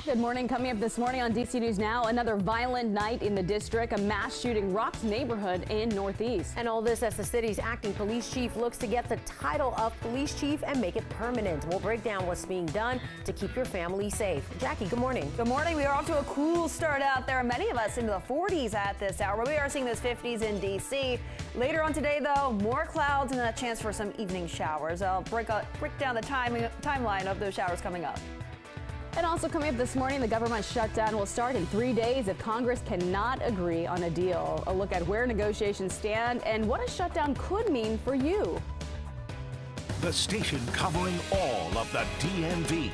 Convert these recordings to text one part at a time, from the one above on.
Good morning. Coming up this morning on DC News Now, another violent night in the district. A mass shooting rocks neighborhood in Northeast. And all this as the city's acting police chief looks to get the title of police chief and make it permanent. We'll break down what's being done to keep your family safe. Jackie, good morning. Good morning. We are off to a cool start out there. Many of us into the 40s at this hour. We are seeing those 50s in DC. Later on today, though, more clouds and a chance for some evening showers. I'll break down the timeline of those showers coming up. And also coming up this morning, the government shutdown will start in 3 days if Congress cannot agree on a deal. A look at where negotiations stand and what a shutdown could mean for you. The station covering all of the DMV.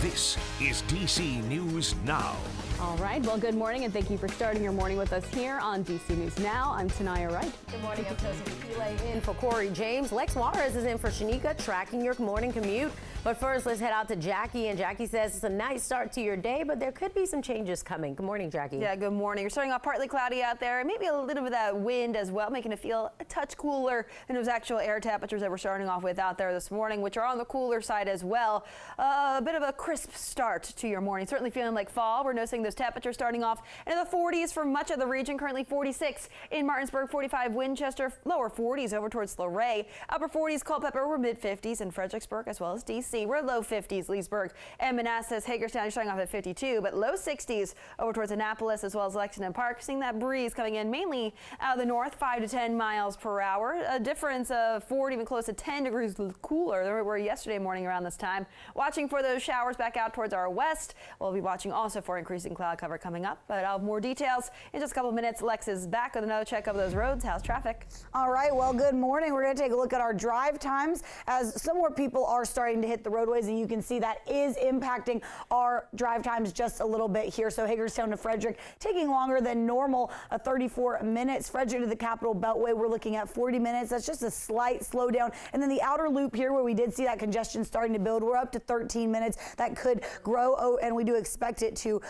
This is DC News Now. All right. Well, good morning, and thank you for starting your morning with us here on DC News Now. I'm Tanaya Wright. Good morning. I'm Tosin Pile in for Corey James. Lex Juarez is in for Shanika, tracking your morning commute. But first, let's head out to Jackie. And Jackie says it's a nice start to your day, but there could be some changes coming. Good morning, Jackie. Yeah, good morning. You're starting off partly cloudy out there. Maybe a little bit of that wind as well, making it feel a touch cooler than those actual air temperatures that we're starting off with out there this morning, which are on the cooler side as well. A bit of a crisp start to your morning. Certainly feeling like fall. We're noticing those temperatures starting off in the 40s for much of the region. Currently 46 in Martinsburg, 45 Winchester, lower 40s over towards Luray, upper 40s Culpeper, we're mid 50s in Fredericksburg as well as DC. We're low 50s Leesburg and Manassas. Hagerstown, you're starting off at 52, but low 60s over towards Annapolis as well as Lexington Park. Seeing that breeze coming in mainly out of the north, 5 to 10 miles per hour. A difference of 4 to even close to 10 degrees cooler than we were yesterday morning around this time. Watching for those showers back out towards our west. We'll be watching also for increasing cloud cover coming up, but I'll have more details in just a couple minutes. Lex is back with another check of those roads. How's traffic? All right, well, good morning. We're going to take a look at our drive times as some more people are starting to hit the roadways, and you can see that is impacting our drive times just a little bit here. So Hagerstown to Frederick taking longer than normal, 34 minutes. Frederick to the Capitol Beltway, we're looking at 40 minutes. That's just a slight slowdown. And then the outer loop here where we did see that congestion starting to build, we're up to 13 minutes. That could grow, and we do expect it to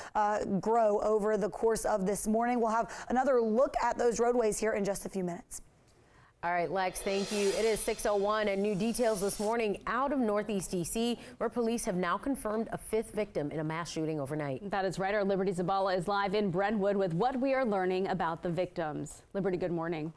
grow over the course of this morning. We'll have another look at those roadways here in just a few minutes. All right, Lex, thank you. It is 6:01 and new details this morning out of Northeast DC, where police have now confirmed a 5th victim in a mass shooting overnight. That is right. Our Liberty Zabala is live in Brentwood with what we are learning about the victims. Liberty, good morning.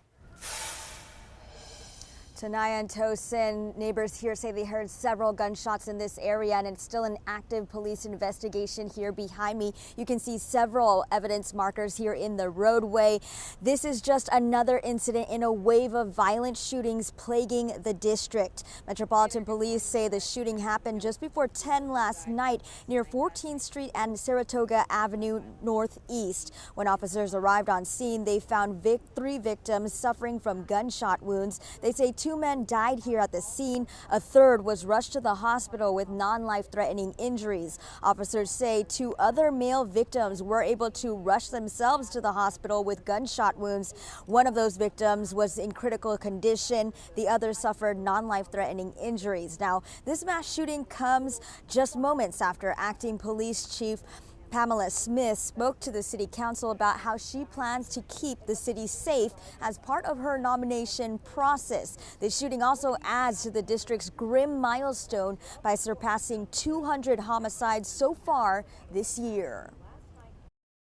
Tanaya and Tosin, neighbors here say they heard several gunshots in this area, and it's still an active police investigation here behind me. You can see several evidence markers here in the roadway. This is just another incident in a wave of violent shootings plaguing the district. Metropolitan Police say the shooting happened just before 10 last night near 14th Street and Saratoga Avenue Northeast. When officers arrived on scene, they found 3 victims suffering from gunshot wounds. They say 2 men died here at the scene. A 3rd was rushed to the hospital with non-life-threatening injuries. Officers say 2 other male victims were able to rush themselves to the hospital with gunshot wounds. One of those victims was in critical condition. The other suffered non-life-threatening injuries. Now, this mass shooting comes just moments after acting police chief Pamela Smith spoke to the city council about how she plans to keep the city safe as part of her nomination process. The shooting also adds to the district's grim milestone by surpassing 200 homicides so far this year.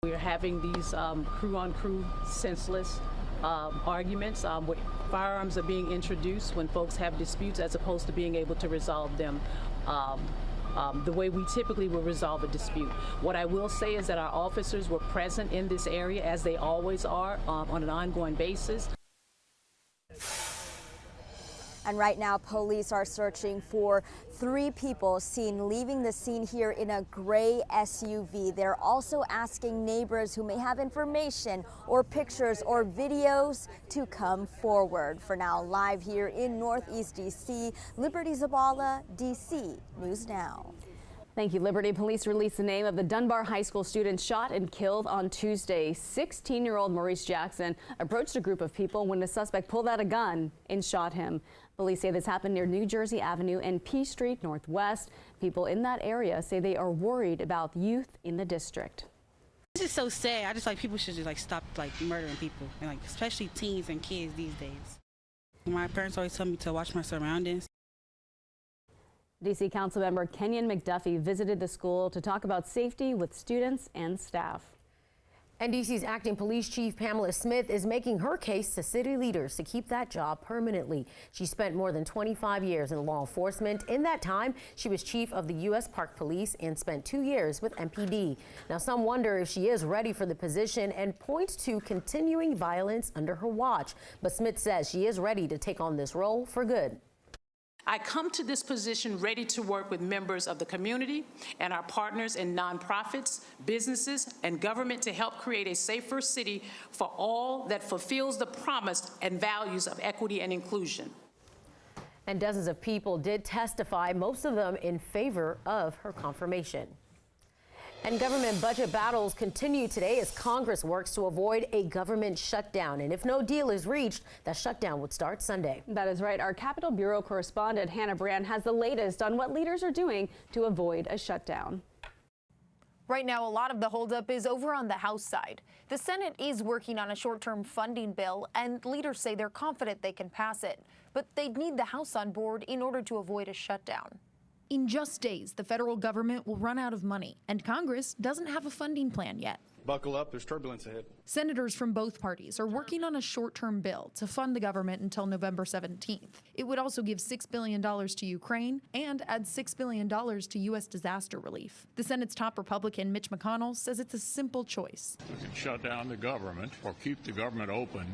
We're having these crew-on-crew senseless arguments where firearms are being introduced when folks have disputes as opposed to being able to resolve them the way we typically will resolve a dispute. What I will say is that our officers were present in this area, as they always are, on an ongoing basis. And right now, police are searching for 3 people seen leaving the scene here in a gray SUV. They're also asking neighbors who may have information or pictures or videos to come forward. For now, live here in Northeast DC, Liberty Zabala, DC News Now. Thank you, Liberty. Police released the name of the Dunbar High School student shot and killed on Tuesday. 16-year-old Maurice Jackson approached a group of people when the suspect pulled out a gun and shot him. Police say this happened near New Jersey Avenue and P Street Northwest. People in that area say they are worried about youth in the district. This is so sad. I just like people should just stop murdering people, and especially teens and kids these days. My parents always tell me to watch my surroundings. D.C. Councilmember Kenyon McDuffie visited the school to talk about safety with students and staff. And D.C.'s acting police chief Pamela Smith is making her case to city leaders to keep that job permanently. She spent more than 25 years in law enforcement. In that time, she was chief of the U.S. Park Police and spent 2 years with MPD. Now, some wonder if she is ready for the position and point to continuing violence under her watch. But Smith says she is ready to take on this role for good. I come to this position ready to work with members of the community and our partners in nonprofits, businesses, and government to help create a safer city for all that fulfills the promise and values of equity and inclusion. And dozens of people did testify, most of them in favor of her confirmation. And government budget battles continue today as Congress works to avoid a government shutdown. And if no deal is reached, that shutdown would start Sunday. That is right. Our Capitol Bureau correspondent Hannah Brand has the latest on what leaders are doing to avoid a shutdown. Right now, a lot of the holdup is over on the House side. The Senate is working on a short-term funding bill, and leaders say they're confident they can pass it. But they'd need the House on board in order to avoid a shutdown. In just days, the federal government will run out of money, and Congress doesn't have a funding plan yet. Buckle up, there's turbulence ahead. Senators from both parties are working on a short-term bill to fund the government until November 17th. It would also give $6 billion to Ukraine and add $6 billion to U.S. disaster relief. The Senate's top Republican, Mitch McConnell, says it's a simple choice. We can shut down the government or keep the government open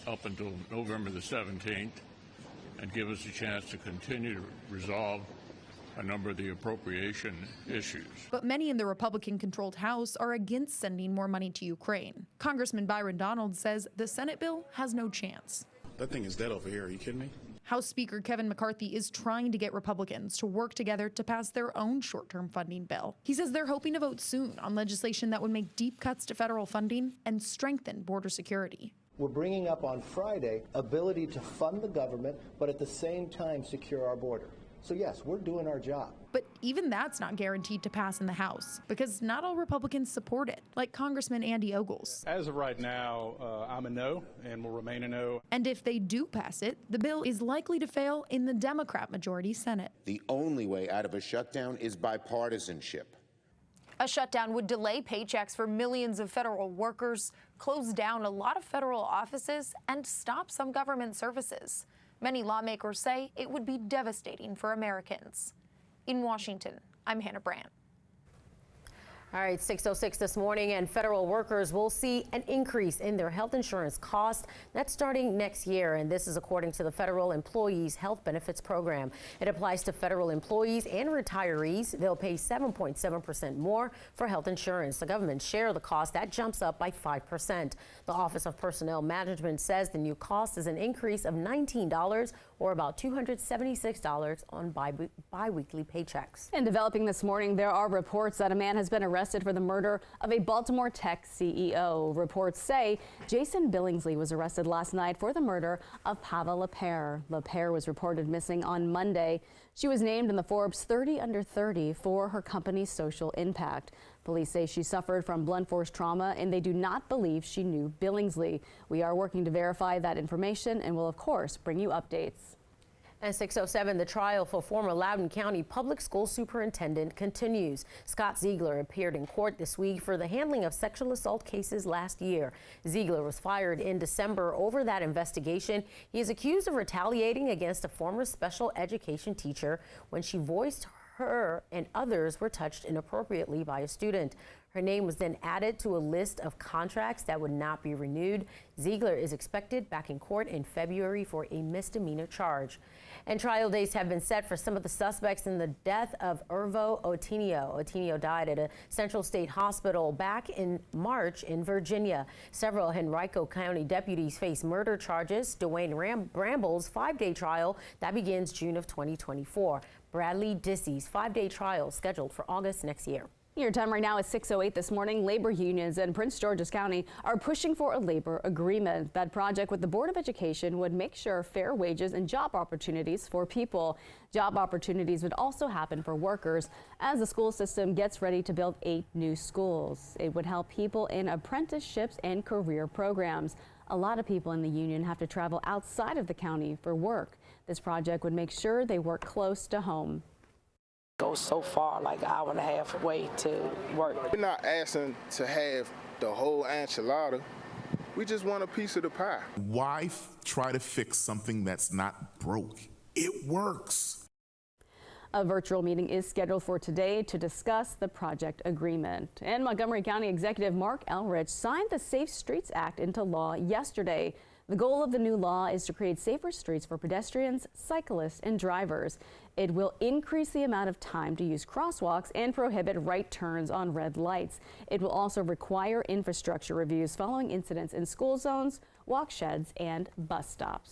up until November the 17th. And give us a chance to continue to resolve a number of the appropriation issues. But many in the Republican-controlled House are against sending more money to Ukraine. Congressman Byron Donald says the Senate bill has no chance. That thing is dead over here. Are you kidding me? House Speaker Kevin McCarthy is trying to get Republicans to work together to pass their own short-term funding bill. He says they're hoping to vote soon on legislation that would make deep cuts to federal funding and strengthen border security. We're bringing up on Friday ability to fund the government, but at the same time secure our border. So yes, we're doing our job. But even that's not guaranteed to pass in the House because not all Republicans support it, like Congressman Andy Ogles. As of right now, I'm a no and will remain a no. And if they do pass it, the bill is likely to fail in the Democrat majority Senate. The only way out of a shutdown is bipartisanship. A shutdown would delay paychecks for millions of federal workers, close down a lot of federal offices, and stop some government services. Many lawmakers say it would be devastating for Americans. In Washington, I'm Hannah Brandt. All right, 6:06 this morning, and federal workers will see an increase in their health insurance costs. That's starting next year, and this is according to the Federal Employees Health Benefits Program. It applies to federal employees and retirees. They'll pay 7.7% more for health insurance. The government share the cost. That jumps up by 5%. The Office of Personnel Management says the new cost is an increase of $19 or about $276 on bi-weekly paychecks. And developing this morning, there are reports that a man has been arrested for the murder of a Baltimore tech CEO. Reports say Jason Billingsley was arrested last night for the murder of Pavel Lapierre. Lapierre was reported missing on Monday. She was named in the Forbes 30 under 30 for her company's social impact. Police say she suffered from blunt force trauma, and they do not believe she knew Billingsley. We are working to verify that information and will, of course, bring you updates. At 6:07, the trial for former Loudoun County Public School Superintendent continues. Scott Ziegler appeared in court this week for the handling of sexual assault cases last year. Ziegler was fired in December over that investigation. He is accused of retaliating against a former special education teacher when she voiced her and others were touched inappropriately by a student. Her name was then added to a list of contracts that would not be renewed. Ziegler is expected back in court in February for a misdemeanor charge. And trial dates have been set for some of the suspects in the death of Irvo Otinio. Otinio died at a Central State Hospital back in March in Virginia. Several Henrico County deputies face murder charges. Dwayne Bramble's 5-day trial that begins June of 2024. Bradley Dissey's 5-day trial scheduled for August next year. Your time right now is 6:08 this morning. Labor unions in Prince George's County are pushing for a labor agreement. That project with the Board of Education would make sure fair wages and job opportunities for people. Job opportunities would also happen for workers as the school system gets ready to build 8 new schools. It would help people in apprenticeships and career programs. A lot of people in the union have to travel outside of the county for work. This project would make sure they work close to home. Go so far, like an hour and a half away to work. We're not asking to have the whole enchilada. We just want a piece of the pie. Why try to fix something that's not broke? It works. A virtual meeting is scheduled for today to discuss the project agreement. And Montgomery County Executive Mark Elrich signed the Safe Streets Act into law yesterday. The goal of the new law is to create safer streets for pedestrians, cyclists, and drivers. It will increase the amount of time to use crosswalks and prohibit right turns on red lights. It will also require infrastructure reviews following incidents in school zones, walk sheds, and bus stops.